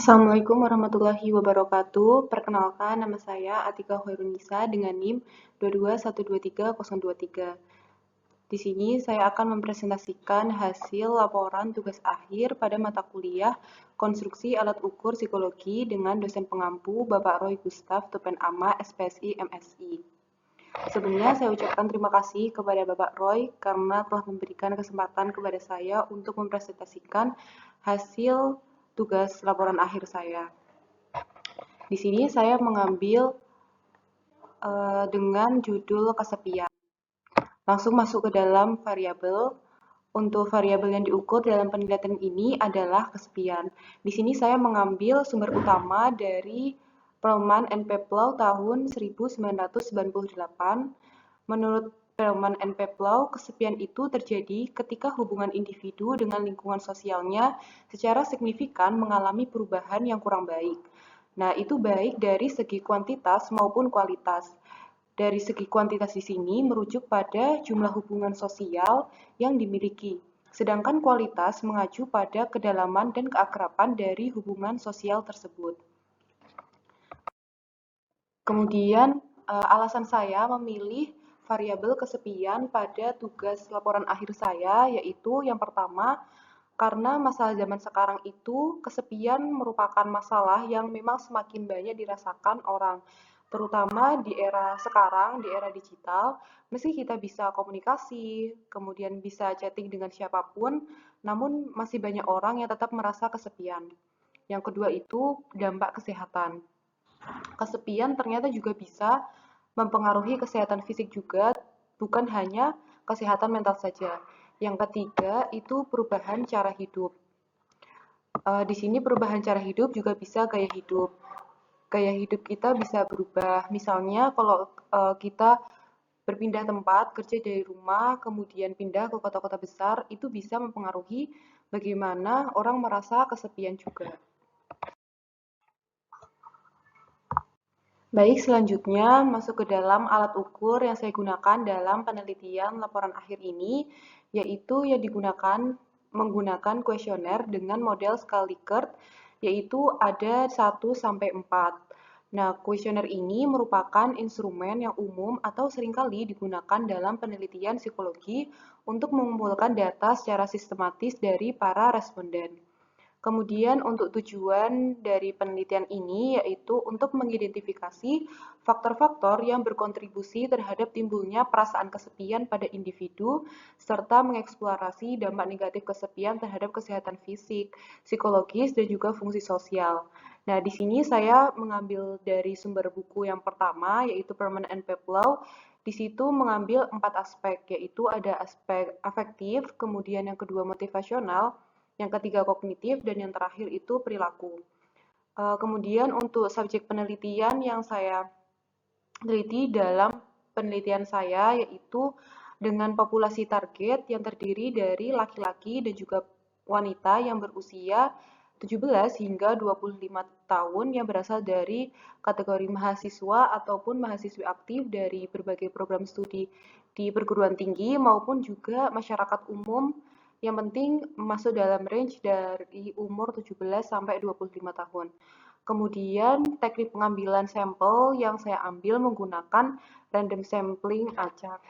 Assalamualaikum warahmatullahi wabarakatuh. Perkenalkan, nama saya Atika Hoirunisa dengan NIM 22123.023. Di sini saya akan mempresentasikan hasil laporan tugas akhir pada mata kuliah Konstruksi Alat Ukur Psikologi dengan dosen pengampu Bapak Roy Gustaf Tupenama, SPSI, MSI. Sebelumnya saya ucapkan terima kasih kepada Bapak Roy karena telah memberikan kesempatan kepada saya untuk mempresentasikan hasil tugas laporan akhir saya. Di sini saya mengambil dengan judul kesepian. Langsung masuk ke dalam variabel. Untuk variabel yang diukur dalam penelitian ini adalah kesepian. Di sini saya mengambil sumber utama dari Perelman and Peplau tahun 1998. Menurut Perelman and Peplau, kesepian itu terjadi ketika hubungan individu dengan lingkungan sosialnya secara signifikan mengalami perubahan yang kurang baik. Nah, itu baik dari segi kuantitas maupun kualitas. Dari segi kuantitas di sini merujuk pada jumlah hubungan sosial yang dimiliki, sedangkan kualitas mengacu pada kedalaman dan keakraban dari hubungan sosial tersebut. Kemudian, alasan saya memilih variabel kesepian pada tugas laporan akhir saya, yaitu yang pertama, karena masalah zaman sekarang itu kesepian merupakan masalah yang memang semakin banyak dirasakan orang, terutama di era sekarang, di era digital. Meski kita bisa komunikasi, kemudian bisa chatting dengan siapapun, namun masih banyak orang yang tetap merasa kesepian. Yang kedua itu dampak kesehatan. Kesepian ternyata juga bisa mempengaruhi kesehatan fisik juga, bukan hanya kesehatan mental saja. Yang ketiga itu perubahan cara hidup. Di sini perubahan cara hidup juga bisa gaya hidup. Gaya hidup kita bisa berubah. Misalnya kalau kita berpindah tempat, kerja dari rumah, kemudian pindah ke kota-kota besar, itu bisa mempengaruhi bagaimana orang merasa kesepian juga. Baik, selanjutnya masuk ke dalam alat ukur yang saya gunakan dalam penelitian laporan akhir ini, yaitu yang digunakan menggunakan kuesioner dengan model skala Likert, yaitu ada 1-4. Nah, kuesioner ini merupakan instrumen yang umum atau seringkali digunakan dalam penelitian psikologi untuk mengumpulkan data secara sistematis dari para responden. Kemudian untuk tujuan dari penelitian ini yaitu untuk mengidentifikasi faktor-faktor yang berkontribusi terhadap timbulnya perasaan kesepian pada individu serta mengeksplorasi dampak negatif kesepian terhadap kesehatan fisik, psikologis, dan juga fungsi sosial. Nah, di sini saya mengambil dari sumber buku yang pertama yaitu Perelman and Peplau. Di situ mengambil 4 aspek, yaitu ada aspek afektif, kemudian yang kedua motivasional, yang ketiga kognitif, dan yang terakhir itu perilaku. Kemudian untuk subjek penelitian yang saya teliti dalam penelitian saya yaitu dengan populasi target yang terdiri dari laki-laki dan juga wanita yang berusia 17 hingga 25 tahun yang berasal dari kategori mahasiswa ataupun mahasiswi aktif dari berbagai program studi di perguruan tinggi maupun juga masyarakat umum yang penting masuk dalam range dari umur 17 sampai 25 tahun. Kemudian teknik pengambilan sampel yang saya ambil menggunakan random sampling acak.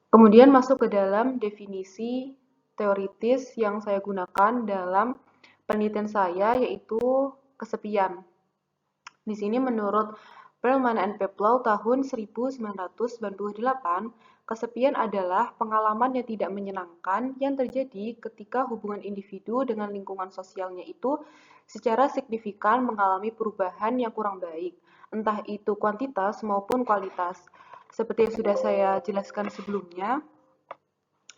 Kemudian masuk ke dalam definisi teoritis yang saya gunakan dalam penelitian saya yaitu kesepian. Di sini menurut Perelman and Peplau tahun 1998, kesepian adalah pengalaman yang tidak menyenangkan yang terjadi ketika hubungan individu dengan lingkungan sosialnya itu secara signifikan mengalami perubahan yang kurang baik, entah itu kuantitas maupun kualitas. Seperti yang sudah saya jelaskan sebelumnya,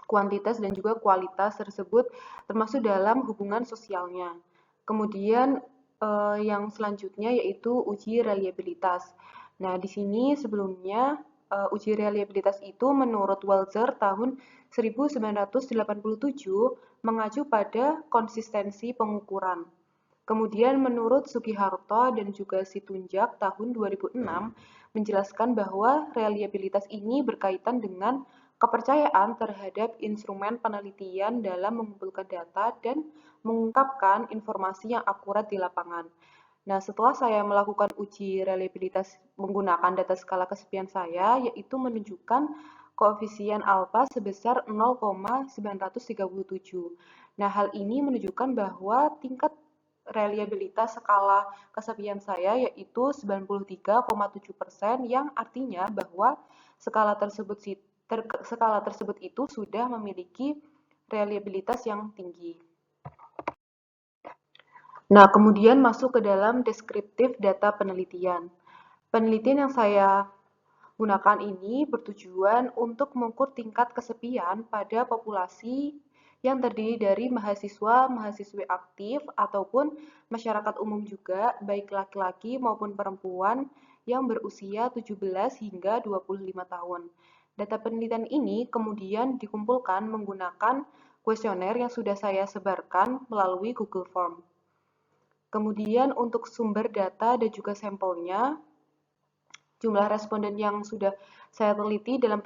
kuantitas dan juga kualitas tersebut termasuk dalam hubungan sosialnya. Kemudian yang selanjutnya yaitu uji reliabilitas. Nah, di sini sebelumnya uji reliabilitas itu menurut Walzer tahun 1987 mengacu pada konsistensi pengukuran. Kemudian menurut Sugiharto dan juga Situnjak tahun 2006 menjelaskan bahwa reliabilitas ini berkaitan dengan kepercayaan terhadap instrumen penelitian dalam mengumpulkan data dan mengungkapkan informasi yang akurat di lapangan. Nah, setelah saya melakukan uji reliabilitas menggunakan data skala kesepian saya, yaitu menunjukkan koefisien alfa sebesar 0,937. Nah, hal ini menunjukkan bahwa tingkat reliabilitas skala kesepian saya yaitu 93,7%, yang artinya bahwa skala tersebut itu sudah memiliki reliabilitas yang tinggi. Nah, kemudian masuk ke dalam deskriptif data penelitian. Penelitian yang saya gunakan ini bertujuan untuk mengukur tingkat kesepian pada populasi yang terdiri dari mahasiswa-mahasiswi aktif ataupun masyarakat umum juga, baik laki-laki maupun perempuan yang berusia 17 hingga 25 tahun. Data penelitian ini kemudian dikumpulkan menggunakan kuesioner yang sudah saya sebarkan melalui Google Form. Kemudian untuk sumber data dan juga sampelnya, jumlah responden yang sudah saya teliti dalam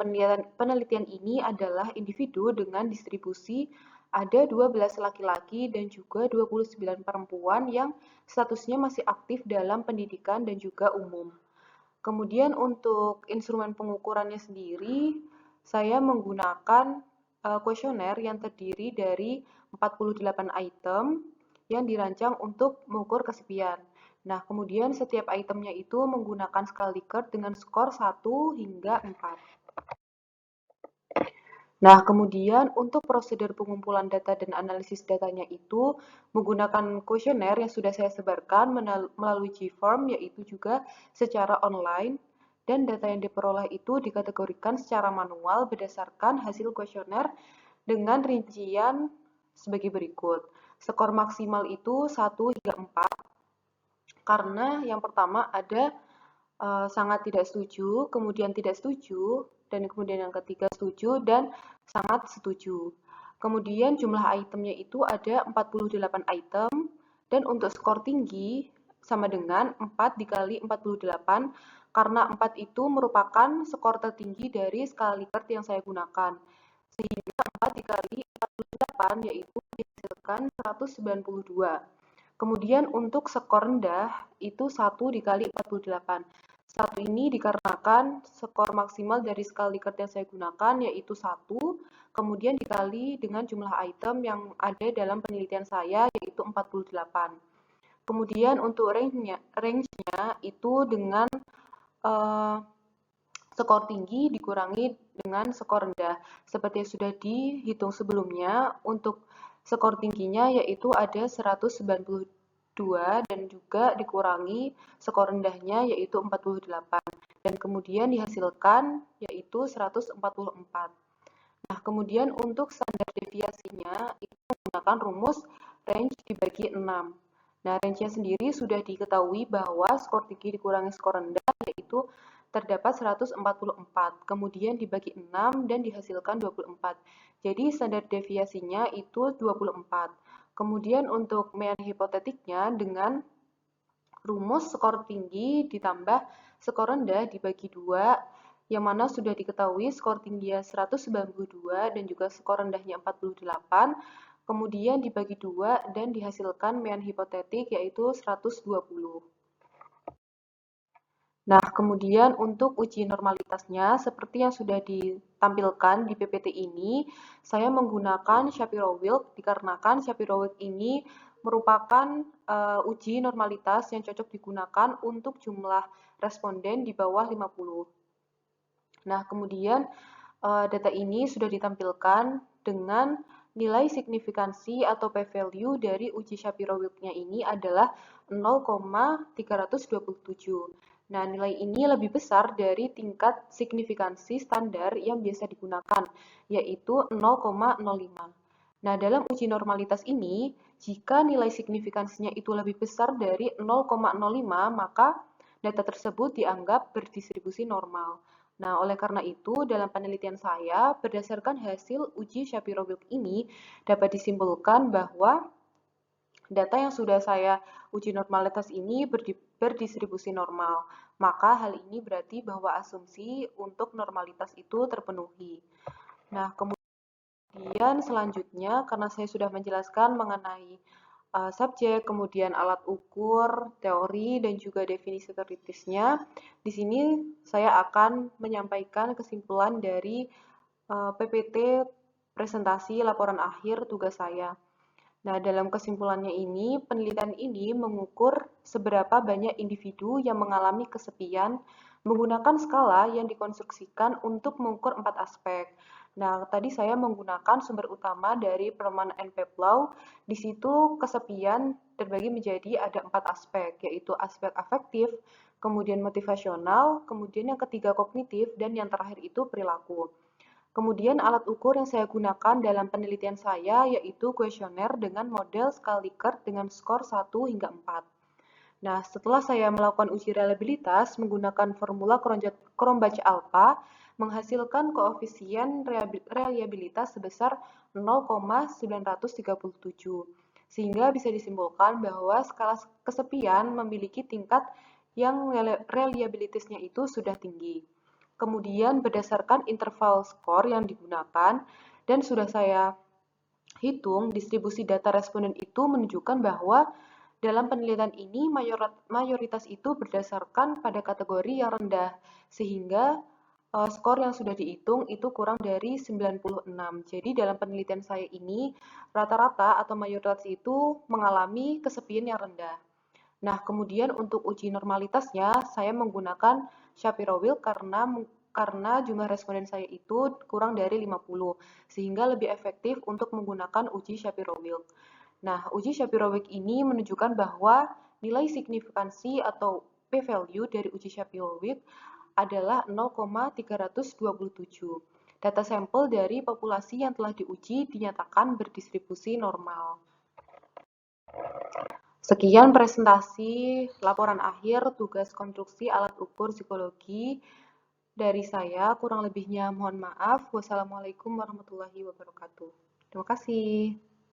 penelitian ini adalah individu dengan distribusi ada 12 laki-laki dan juga 29 perempuan yang statusnya masih aktif dalam pendidikan dan juga umum. Kemudian untuk instrumen pengukurannya sendiri, saya menggunakan kuesioner yang terdiri dari 48 item yang dirancang untuk mengukur kesepian. Nah, kemudian setiap itemnya itu menggunakan skala Likert dengan skor 1 hingga 4. Nah, kemudian untuk prosedur pengumpulan data dan analisis datanya itu menggunakan kuesioner yang sudah saya sebarkan melalui GForm, yaitu juga secara online, dan data yang diperoleh itu dikategorikan secara manual berdasarkan hasil kuesioner dengan rincian sebagai berikut. Skor maksimal itu 1 hingga 4, karena yang pertama ada sangat tidak setuju, kemudian tidak setuju, dan kemudian yang ketiga setuju, dan sangat setuju. Kemudian jumlah itemnya itu ada 48 item, dan untuk skor tinggi sama dengan 4 dikali 48, karena 4 itu merupakan skor tertinggi dari skala Likert yang saya gunakan. Sehingga 4 dikali 48 yaitu dihasilkan 192. Kemudian untuk skor rendah itu 1 dikali 48. Satu ini dikarenakan skor maksimal dari skala Likert yang saya gunakan yaitu 1, kemudian dikali dengan jumlah item yang ada dalam penelitian saya yaitu 48. Kemudian untuk range-nya itu dengan skor tinggi dikurangi dengan skor rendah. Seperti yang sudah dihitung sebelumnya, untuk skor tingginya yaitu ada 192 dan juga dikurangi skor rendahnya yaitu 48. Dan kemudian dihasilkan yaitu 144. Nah, kemudian untuk standar deviasinya itu menggunakan rumus range dibagi 6. Nah, range-nya sendiri sudah diketahui bahwa skor tinggi dikurangi skor rendah yaitu terdapat 144, kemudian dibagi 6 dan dihasilkan 24. Jadi standar deviasinya itu 24. Kemudian untuk mean hipotetiknya dengan rumus skor tinggi ditambah skor rendah dibagi 2, yang mana sudah diketahui skor tingginya 192 dan juga skor rendahnya 48, kemudian dibagi 2 dan dihasilkan mean hipotetik yaitu 120. Nah, kemudian untuk uji normalitasnya, seperti yang sudah ditampilkan di PPT ini, saya menggunakan Shapiro-Wilk dikarenakan Shapiro-Wilk ini merupakan uji normalitas yang cocok digunakan untuk jumlah responden di bawah 50. Nah, kemudian data ini sudah ditampilkan dengan nilai signifikansi atau p-value dari uji Shapiro-Wilk-nya ini adalah 0,327. Nah, nilai ini lebih besar dari tingkat signifikansi standar yang biasa digunakan, yaitu 0,05. Nah, dalam uji normalitas ini, jika nilai signifikansinya itu lebih besar dari 0,05, maka data tersebut dianggap berdistribusi normal. Nah, oleh karena itu, dalam penelitian saya, berdasarkan hasil uji Shapiro-Wilk ini, dapat disimpulkan bahwa data yang sudah saya uji normalitas ini berdistribusi normal. Maka hal ini berarti bahwa asumsi untuk normalitas itu terpenuhi. Nah, kemudian selanjutnya, karena saya sudah menjelaskan mengenai subjek, kemudian alat ukur, teori, dan juga definisi teoritisnya, di sini saya akan menyampaikan kesimpulan dari PPT presentasi laporan akhir tugas saya. Nah, dalam kesimpulannya ini, penelitian ini mengukur seberapa banyak individu yang mengalami kesepian menggunakan skala yang dikonstruksikan untuk mengukur 4 aspek. Nah, tadi saya menggunakan sumber utama dari Perumahan and Peplau. Di situ kesepian terbagi menjadi ada 4 aspek, yaitu aspek afektif, kemudian motivasional, kemudian yang ketiga kognitif, dan yang terakhir itu perilaku. Kemudian alat ukur yang saya gunakan dalam penelitian saya yaitu kuesioner dengan model skala Likert dengan skor 1 hingga 4. Nah, setelah saya melakukan uji reliabilitas menggunakan formula Krombacher-Alpha, menghasilkan koefisien reliabilitas sebesar 0,937. Sehingga bisa disimpulkan bahwa skala kesepian memiliki tingkat yang reliabilitasnya itu sudah tinggi. Kemudian berdasarkan interval skor yang digunakan dan sudah saya hitung, distribusi data responden itu menunjukkan bahwa dalam penelitian ini mayoritas itu berdasarkan pada kategori yang rendah, sehingga skor yang sudah dihitung itu kurang dari 96. Jadi dalam penelitian saya ini, rata-rata atau mayoritas itu mengalami kesepian yang rendah. Nah, kemudian untuk uji normalitasnya, saya menggunakan Shapiro-Wilk karena jumlah responden saya itu kurang dari 50, sehingga lebih efektif untuk menggunakan uji Shapiro-Wilk. Nah, uji Shapiro-Wilk ini menunjukkan bahwa nilai signifikansi atau p-value dari uji Shapiro-Wilk adalah 0,327. Data sampel dari populasi yang telah diuji dinyatakan berdistribusi normal. Sekian presentasi laporan akhir tugas konstruksi alat ukur psikologi dari saya. Kurang lebihnya mohon maaf. Wassalamualaikum warahmatullahi wabarakatuh. Terima kasih.